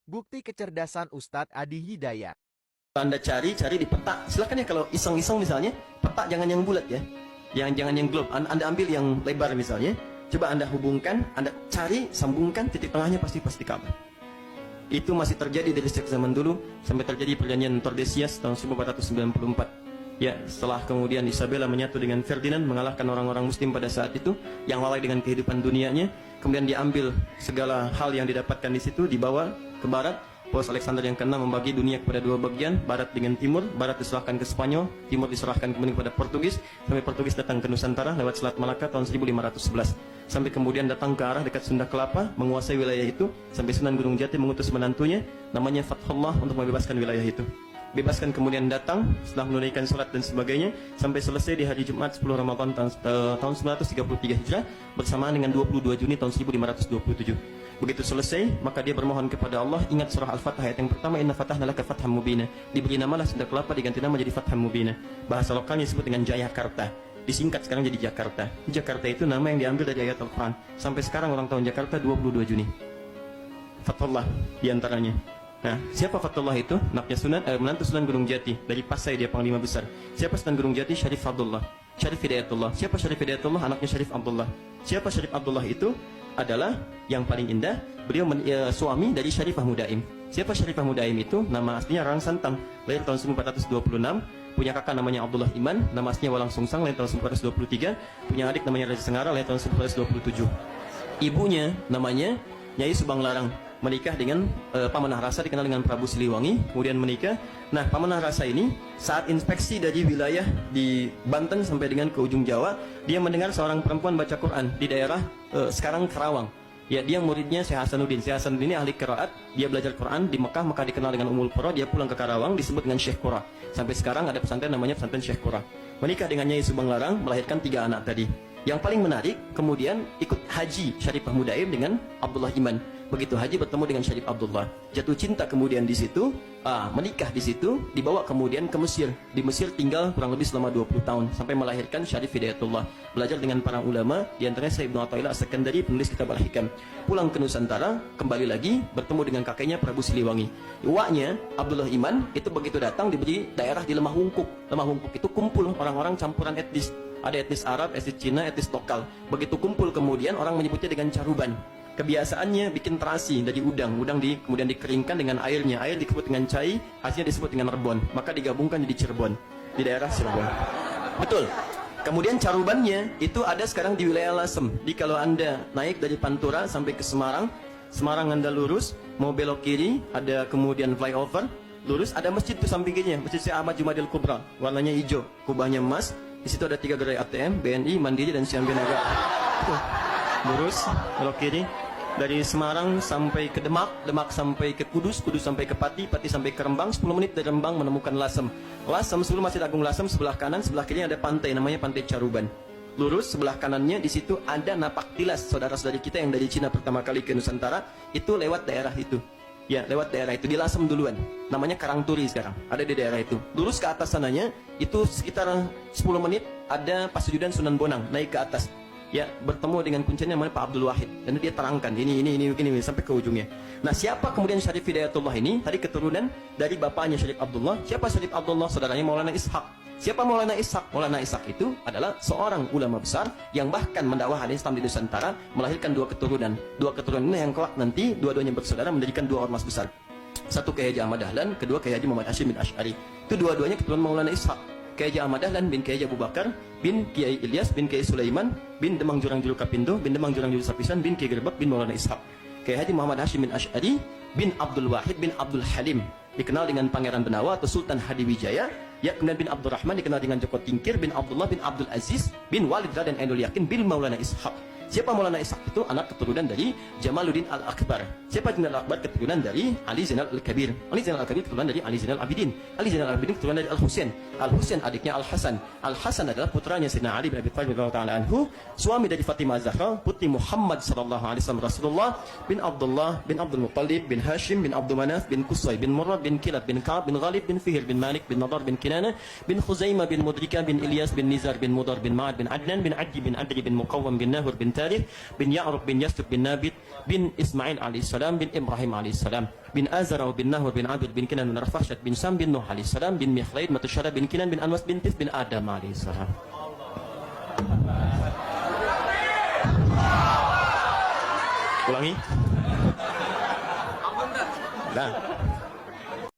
Bukti kecerdasan Ustadz Adi Hidayat. Anda cari di peta. Silakan ya kalau iseng-iseng misalnya, peta jangan yang bulat ya. Jangan yang globe. Anda ambil yang lebar misalnya. Coba Anda hubungkan, Anda cari, sambungkan, titik tengahnya pasti Ka'bah. Itu masih terjadi dari sejak zaman dulu sampai terjadi perjanjian Tordesillas tahun 1494. Ya, setelah kemudian Isabella menyatu dengan Ferdinand, mengalahkan orang-orang muslim pada saat itu yang lalai dengan kehidupan dunianya, kemudian diambil segala hal yang didapatkan di situ, dibawa ke barat. Paus Alexander yang ke-6 membagi dunia kepada dua bagian, barat dengan timur. Barat diserahkan ke Spanyol, timur diserahkan kemudian kepada Portugis, sampai Portugis datang ke Nusantara lewat Selat Malaka tahun 1511. Sampai kemudian datang ke arah dekat Sunda Kelapa, menguasai wilayah itu, sampai Sunan Gunung Jati mengutus menantunya namanya Fathullah untuk membebaskan wilayah itu. Bebaskan kemudian datang setelah menunaikan sholat dan sebagainya, sampai selesai di hari Jumat 10 Ramadan tahun 933 Hijrah bersamaan dengan 22 Juni tahun 1527. Begitu selesai, maka dia bermohon kepada Allah, ingat surah Al-Fatah ayat yang pertama, inna fatahna laka fatham mubina. Diberi namalah Sunda Kelapa, diganti nama jadi Fatham Mubina. Bahasa lokalnya disebut dengan Jayakarta. Disingkat sekarang jadi Jakarta. Jakarta itu nama yang diambil dari ayat Al-Quran. Sampai sekarang ulang tahun Jakarta 22 Juni. Fathullah diantaranya. Nah, siapa Fathullah itu? Anaknya menantu Sunan Gunung Jati. Dari Pasai dia Panglima Besar. Siapa Sunan Gunung Jati? Syarif Abdullah. Syarif Hidayatullah. Siapa Syarif Hidayatullah? Anaknya Syarif Abdullah. Siapa Syarif Abdullah itu? Adalah yang paling indah, beliau suami dari Syarifah Mudaim. Siapa Syarifah Mudaim itu? Nama aslinya Rang Santang, lahir tahun 1426. Punya kakak namanya Abdullah Iman, nama aslinya Walang Sungsang, lahir tahun 1423. Punya adik namanya Raja Sengara, lahir tahun 1427. Ibunya namanya Nyai Subang Larang, menikah dengan Pamanah Rasa, dikenal dengan Prabu Siliwangi, kemudian menikah. Nah, Pamanah Rasa ini saat inspeksi dari wilayah di Banten sampai dengan ke ujung Jawa, dia mendengar seorang perempuan baca Quran di daerah sekarang Karawang. Ya, dia muridnya Syekh Hasanuddin. Syekh Hasanuddin ini ahli qiraat, dia belajar Quran di Mekah, maka dikenal dengan Ummul Qura. Dia pulang ke Karawang, disebut dengan Syekh Qura. Sampai sekarang ada pesantren namanya pesantren Syekh Qura. Menikah dengan Nyai Subang Larang, melahirkan 3 anak tadi. Yang paling menarik, kemudian ikut haji Syarifah Mudaim dengan Abdullah Iman. Begitu haji bertemu dengan Syarif Abdullah, jatuh cinta kemudian di situ, menikah di situ, dibawa kemudian ke Mesir. Di Mesir tinggal kurang lebih selama 20 tahun sampai melahirkan Syarif Hidayatullah. Belajar dengan para ulama, di antaranya Syekh Ibnu Athaillah As-Sakandari, penulis kitab Al-Hikam. Pulang ke Nusantara, kembali lagi bertemu dengan kakeknya Prabu Siliwangi. Uaknya Abdullah Iman itu begitu datang diberi daerah di Lemah Wungkuk. Lemah Wungkuk itu kumpul orang-orang campuran etnis. Ada etnis Arab, etnis Cina, etnis lokal. Begitu kumpul kemudian orang menyebutnya dengan caruban. Kebiasaannya bikin terasi dari udang. Kemudian dikeringkan dengan airnya. Air disebut dengan cai, hasilnya disebut dengan rebon. Maka digabungkan jadi Cirebon, di daerah Cirebon. Betul. Kemudian carubannya itu ada sekarang di wilayah Lasem. Jadi kalau Anda naik dari Pantura sampai ke Semarang, Anda lurus, mau belok kiri, ada kemudian flyover, lurus, ada masjid tuh samping kirinya, Masjid Syekh Ahmad Jumadil Kubra, warnanya hijau, kubahnya emas. Di situ ada 3 gerai ATM, BNI, Mandiri, dan Siam Binaga. Lurus, belok kiri. Dari Semarang sampai ke Demak, Demak sampai ke Kudus, Kudus sampai ke Pati, Pati sampai ke Rembang. 10 menit dari Rembang menemukan Lasem. Lasem, sebelum Masjid Agung Lasem, sebelah kanan, sebelah kiri ada pantai, namanya Pantai Caruban. Lurus, sebelah kanannya di situ ada Napak Tilas, saudara-saudari kita yang dari Cina pertama kali ke Nusantara, itu lewat daerah itu. Ya, lewat daerah itu, di Lasem duluan. Namanya Karangturi sekarang, ada di daerah itu. Lurus ke atas sananya, itu sekitar 10 menit, ada Pasujudan Sunan Bonang, naik ke atas. Ya, bertemu dengan kuncinya namanya Pak Abdul Wahid. Dan dia terangkan, ini, sampai ke ujungnya. Nah, siapa kemudian Syarif Hidayatullah ini? Tadi keturunan dari bapaknya Syarif Abdullah. Siapa Syarif Abdullah? Saudaranya Maulana Ishaq. Siapa Maulana Ishaq? Maulana Ishaq itu adalah seorang ulama besar yang bahkan mendakwahkan Islam di Nusantara, melahirkan 2 keturunan. 2 keturunan ini yang kelak nanti dua-duanya bersaudara mendirikan 2 ormas besar. Satu Kiai Haji Ahmad Dahlan, kedua Kiai Haji Muhammad Hashim bin Asy'ari. Itu dua-duanya keturunan Maulana Ishaq. Kiai Haji Ahmad Dahlan bin Kiai Haji Abu Bakar bin Kiai Ilyas bin Kiai Sulaiman bin Demang Jurang Juru Kapindo bin Demang Jurang Juru Sapisan bin Kiai Gerbak bin Maulana Ishaq. Kiai Haji Muhammad Hashim bin Asy'ari bin Abdul Wahid bin Abdul Halim, dikenal dengan Pangeran Benawa atau Sultan Hadiwijaya. Ya, kemudian bin Abdurrahman dikenal dengan Joko Tingkir bin Abdullah bin Abdul Aziz bin Walid Raden Ainul Yakin bin Maulana Ishaq. Siapa Maulana Ishaq itu? Anak keturunan dari Jamaluddin Al-Akbar. Siapa Jamaluddin Al-Akbar? Keturunan dari Ali Zainal Al-Kabir. Ali Zainal Al-Kabir keturunan dari Ali Zainal Abidin. Ali Zainal Abidin keturunan dari Al-Husain. Al-Husain adiknya Al-Hasan. Al-Hasan adalah putranya Sayyidina Ali bin Abi Thalib radhiyallahu ta'ala anhu, suami dari Fatimah Zahra, putri Muhammad sallallahu alaihi wasallam Rasulullah bin Abdullah bin Abdul Muttalib bin Hashim bin Abdul Manaf bin Qusay bin Murrah bin Kilab bin Ka'ab bin Ghalib bin Fihr bin Malik bin Nadar bin Kinana bin Khuzaimah bin Mudrika bin Ilyas bin Nizar bin Mudar bin Ma'ad bin Adnan bin Adi bin Adri bin Muqawwam bin Nahur bin Tarikh, bin Ya'rub, bin Yastub, bin Nabit, bin Ismail alaihissalam, bin Ibrahim alaihissalam, bin Azra, bin Nahur, bin Abid, bin Kinan, bin Arfahsyad, bin Sam, bin Nuh alaihissalam, bin Mikhlaid, Matusyara, bin Kinan, bin Anwas, bin Tis, bin Adam alaihissalam. Ulangi. Dah.